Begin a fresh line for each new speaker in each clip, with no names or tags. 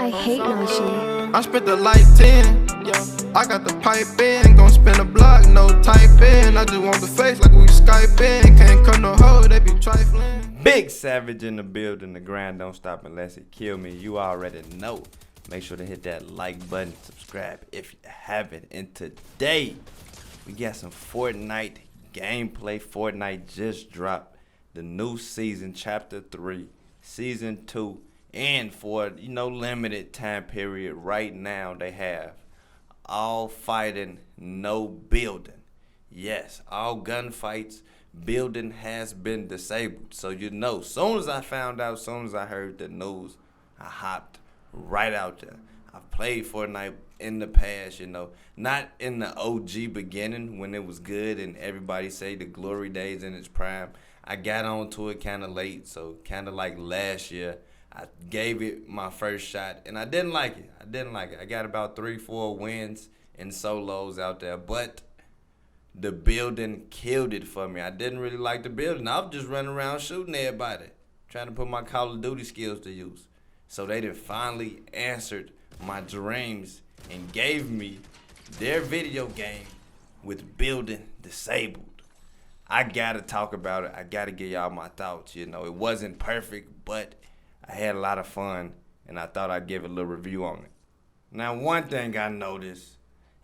I hate Notion.
I spent the light 10. I got the pipe in. Gon' spin a block, no type in. I just want the face like we Skype in. Can't cut no hoe, they be trifling.
Big Savage in the building. The grind don't stop unless it kill me. You already know. Make sure to hit that like button, subscribe if you haven't. And today, we got some Fortnite gameplay. Fortnite just dropped the new season, Chapter 3, Season 2. And for, limited time period, right now they have all fighting, no building. Yes, all gunfights, building has been disabled. So soon as I found out, soon as I heard the news, I hopped right out there. I've played Fortnite in the past, not in the OG beginning when it was good and everybody say the glory days in its prime. I got onto it kind of late, so kind of like last year. I gave it my first shot, and I didn't like it. I got about 3-4 wins in solos out there, but the building killed it for me. I didn't really like the building. I was just running around shooting everybody, trying to put my Call of Duty skills to use. So they done finally answered my dreams and gave me their video game with building disabled. I gotta talk about it. I gotta give y'all my thoughts. It wasn't perfect, but I had a lot of fun, and I thought I'd give a little review on it. Now, one thing I noticed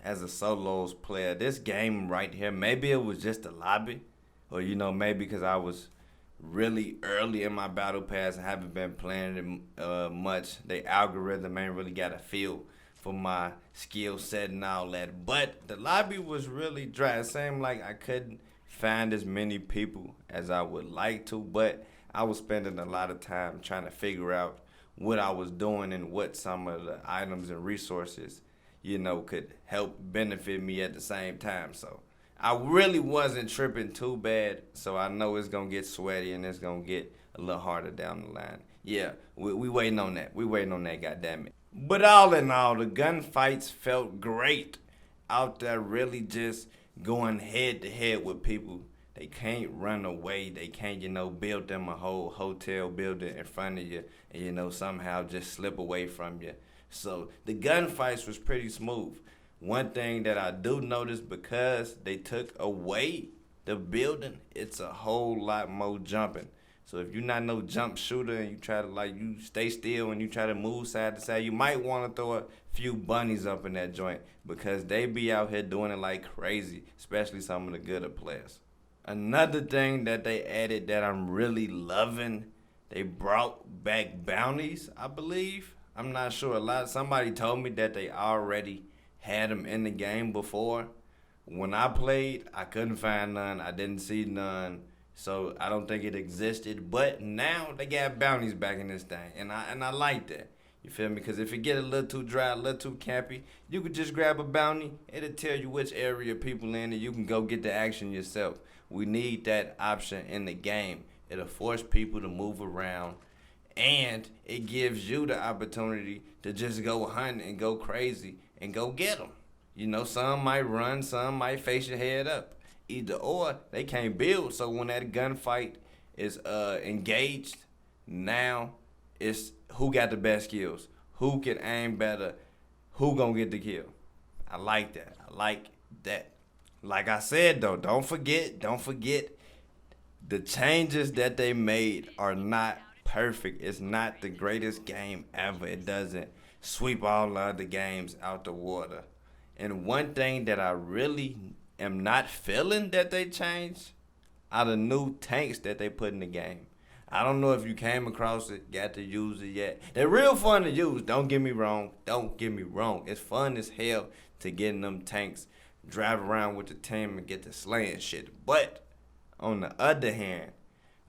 as a solos player, this game right here, maybe it was just the lobby, or, maybe because I was really early in my battle pass and haven't been playing it much. The algorithm ain't really got a feel for my skill set and all that. But the lobby was really dry. It seemed like I couldn't find as many people as I would like to, but I was spending a lot of time trying to figure out what I was doing and what some of the items and resources, could help benefit me at the same time. So I really wasn't tripping too bad. So I know it's going to get sweaty and it's going to get a little harder down the line. Yeah, we waiting on that. We waiting on that, goddammit. But all in all, the gunfights felt great out there, really just going head to head with people. They can't run away. They can't, build them a whole hotel building in front of you and, somehow just slip away from you. So the gunfights was pretty smooth. One thing that I do notice, because they took away the building, it's a whole lot more jumping. So if you're not no jump shooter and you try to you stay still and you try to move side to side, you might want to throw a few bunnies up in that joint because they be out here doing it like crazy, especially some of the gooder players. Another thing that they added that I'm really loving, they brought back bounties, I believe. I'm not sure. Somebody told me that they already had them in the game before. When I played, I couldn't find none. I didn't see none. So I don't think it existed. But now they got bounties back in this thing. And I like that. You feel me? Because if it get a little too dry, a little too campy, you could just grab a bounty. It'll tell you which area people in and you can go get the action yourself. We need that option in the game. It'll force people to move around. And it gives you the opportunity to just go hunting and go crazy and go get them. Some might run, some might face your head up. Either or, they can't build. So when that gunfight is engaged, now it's who got the best skills, who can aim better, who gonna get the kill. I like that. Like I said though, don't forget, the changes that they made are not perfect. It's not the greatest game ever. It doesn't sweep all other games out the water. And one thing that I really am not feeling that they changed are the new tanks that they put in the game. I don't know if you came across it, got to use it yet. They're real fun to use, don't get me wrong. It's fun as hell to get in them tanks, drive around with the team and get to slaying shit. But on the other hand,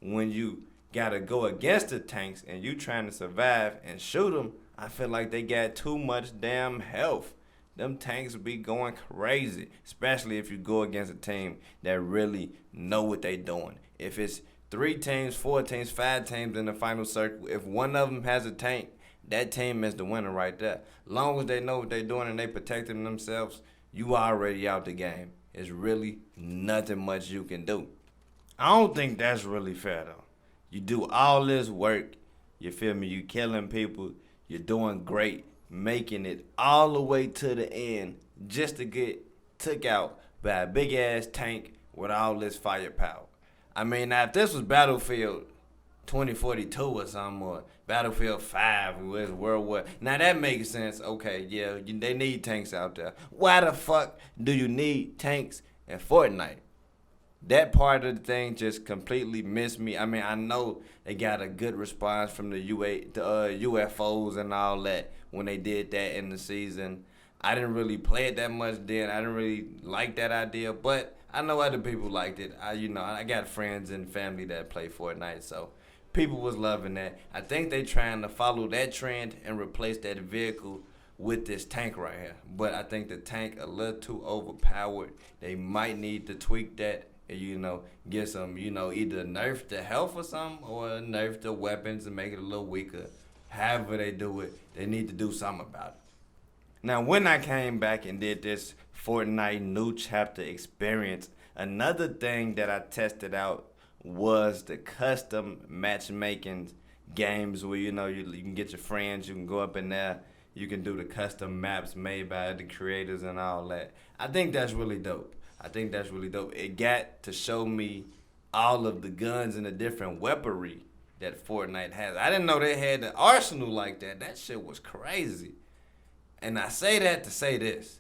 when you gotta go against the tanks and you trying to survive and shoot them, I feel like they got too much damn health. Them tanks be going crazy, especially if you go against a team that really know what they doing. If it's 3 teams, 4 teams, 5 teams in the final circle, if one of them has a tank, that team is the winner right there. Long as they know what they're doing and they protecting themselves, you already out the game. It's really nothing much you can do. I don't think that's really fair though. You do all this work, you feel me, you killing people, You're doing great, making it all the way to the end just to get took out by a big ass tank with all this firepower. I mean, now if this was Battlefield 2042 or something, or Battlefield 5 was World War, now that makes sense. Okay, yeah, they need tanks out there. Why the fuck do you need tanks in Fortnite? That part of the thing just completely missed me. I mean, I know they got a good response from the UFOs and all that when they did that in the season. I didn't really play it that much then. I didn't really like that idea, but I know other people liked it. I got friends and family that play Fortnite, so people was loving that. I think they trying to follow that trend and replace that vehicle with this tank right here. But I think the tank a little too overpowered. They might need to tweak that and, get some, either nerf the health or something or nerf the weapons and make it a little weaker. However they do it, they need to do something about it. Now, when I came back and did this Fortnite new chapter experience, another thing that I tested out was the custom matchmaking games where, you can get your friends, you can go up in there, you can do the custom maps made by the creators and all that. I think that's really dope. It got to show me all of the guns and the different weaponry that Fortnite has. I didn't know they had the arsenal like that. That shit was crazy. And I say that to say this.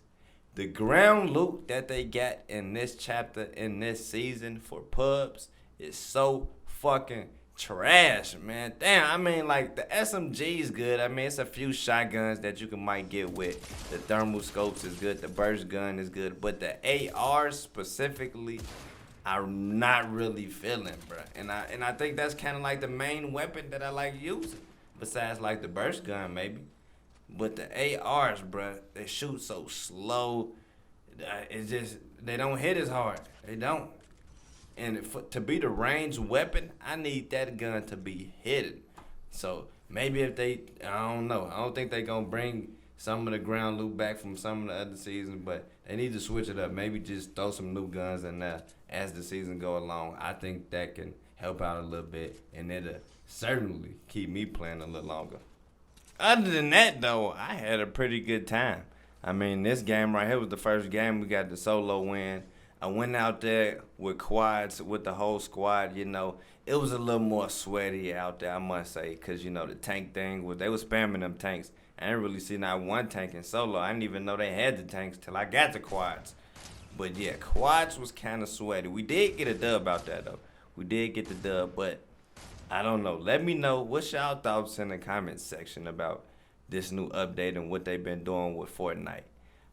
The ground loot that they got in this chapter, in this season for pubs is so fucking trash, man. Damn, I mean, like, the SMG is good. I mean, it's a few shotguns that you might get with. The thermal scopes is good. The burst gun is good. But the AR specifically, I'm not really feeling, bro. And I think that's kind of like the main weapon that I like using. Besides, like, the burst gun, maybe. But the ARs, bro, they shoot so slow. It's just, they don't hit as hard. They don't. And to be the ranged weapon, I need that gun to be hidden. So maybe if I don't know. I don't think they're going to bring some of the ground loot back from some of the other seasons, but they need to switch it up. Maybe just throw some new guns in there as the season go along. I think that can help out a little bit, and it'll certainly keep me playing a little longer. Other than that, though, I had a pretty good time. I mean, this game right here was the first game we got the solo win. I went out there with quads, with the whole squad, It was a little more sweaty out there, I must say, because, the tank thing, they was spamming them tanks. I didn't really see not one tank in solo. I didn't even know they had the tanks till I got the quads. But, yeah, quads was kind of sweaty. We did get a dub out there, though. We did get the dub, but I don't know. Let me know what's y'all thoughts in the comments section about this new update and what they've been doing with Fortnite.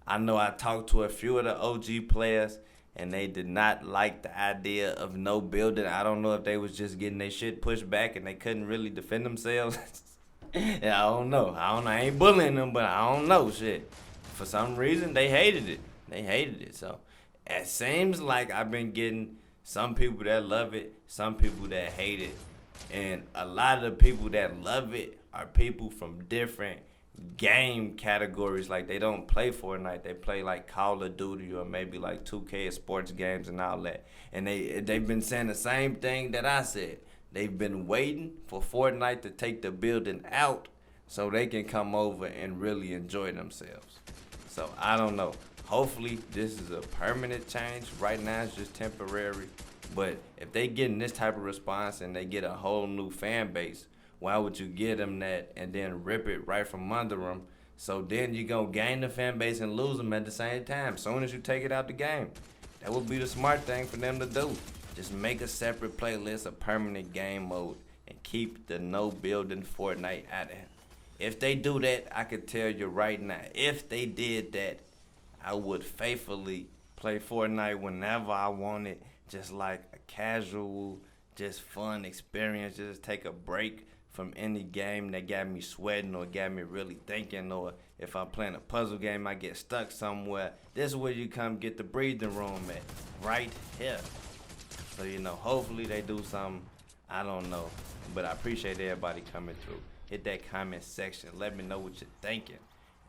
I know I talked to a few of the OG players, and they did not like the idea of no building. I don't know if they was just getting their shit pushed back and they couldn't really defend themselves. Yeah, I don't know. I ain't bullying them, but I don't know shit. For some reason, they hated it. So it seems like I've been getting some people that love it, some people that hate it. And a lot of the people that love it are people from different game categories. Like, they don't play Fortnite. They play, like, Call of Duty or maybe, like, 2K sports games and all that. And they've been saying the same thing that I said. They've been waiting for Fortnite to take the building out so they can come over and really enjoy themselves. So, I don't know. Hopefully, this is a permanent change. Right now, it's just temporary. But if they getting this type of response and they get a whole new fan base, why would you give them that and then rip it right from under them? So then you gonna gain the fan base and lose them at the same time. As soon as you take it out the game, that would be the smart thing for them to do. Just make a separate playlist, a permanent game mode, and keep the no building Fortnite out of it. If they do that, I could tell you right now, if they did that, I would faithfully play Fortnite whenever I wanted, just like a casual, just fun experience, just take a break from any game that got me sweating or got me really thinking, or if I'm playing a puzzle game, I get stuck somewhere. This is where you come get the breathing room at, right here. So, hopefully they do something. I don't know. But I appreciate everybody coming through. Hit that comment section. Let me know what you're thinking.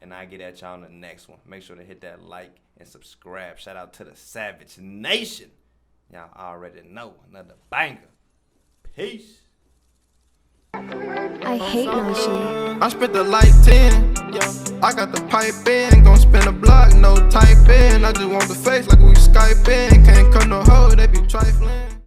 And I'll get at y'all on the next one. Make sure to hit that like and subscribe. Shout out to the Savage Nation. Y'all already know. Another banger. Peace.
I hate no shit.
I spent the light 10, yeah. I got the pipe in, gon' spin a block, no type in. I just want the face like we Skype in. Can't cut no hoe, they be trifling.